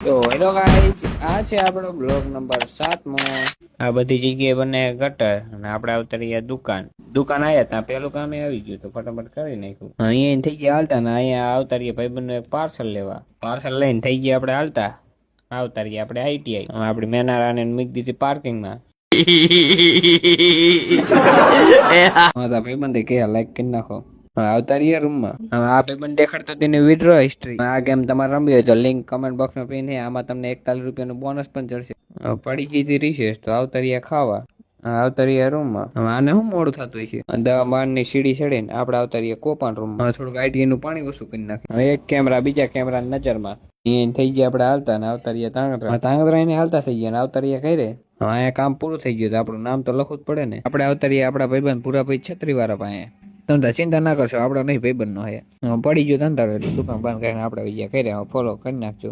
તો hello guys, આ છે આપણો બ્લોગ નંબર 7મો. આ બધી જગ્યાએ બને ગટર અને આપણે આવતા દુકાન દુકાન આવ્યા ત્યાં પેલું કામ આવી ગયું તો ફટાફટ કરી નાખ્યું. અહીંયા થઈ ગયા હાલતા ને અહીંયા આવતા રહીએ ભાઈબંધનું એક પાર્સલ લેવા. પાર્સલ લઈને થઈ ગયા આપણે હાલતા આવતા રહીએ આપણે આઈટીઆઈ. આપણે મેનારાને મૂકી દીધી પાર્કિંગમાં. ભાઈબંધે કે લાઈક કરી નાખો. આવતા રહ્યા રૂમમાં. હવે આ પેમેન્ટ દેખાડતો તેની વિડ્રો હિસ્ટ્રી. આ ગેમ તમારે રમવી હોય તો લિંક કમેન્ટ બોક્સમાં પિન છે. આમાં તમને 41 રૂપિયાનું બોનસ પણ ચડશે. પડી ગઈ રિસેસ તો આવતા રહ્યા ખાવા. આવતા રહ્યા રૂમમાં. હવે આને શું મોડું થતું છે. દવા બારની સીડી ચડીને આપણે આવતા રહ્યા કોપાન રૂમમાં. હવે થોડુંક આઈટી નું પાણી ઓછું કરી નાખે. હવે એક કેમેરા બીજા કેમેરા નજરમાં થઈ ગયા. આપણે હાલતા ને આવતા રહ્યા તાંગધ્રા ને હાલતા થઈ ગયા ને આવતા રહ્યા કઈ રે. અહીંયા કામ પૂરું થઈ ગયું. આપણું નામ તો લખવું જ પડે ને. આપણે આવતા રહ્યા આપણા ભાઈબંધ પૂરા ભાઈ છત્રી વાળા પાસે. ધંધા ચિંતા ના કરશો, આપડે નહીં ભાઈબંધ નો હે. પડી ગયો ધંધા એટલે દુકાન બંધ કરીને આપણે બીજા કર્યા ફોલો કરી નાખજો.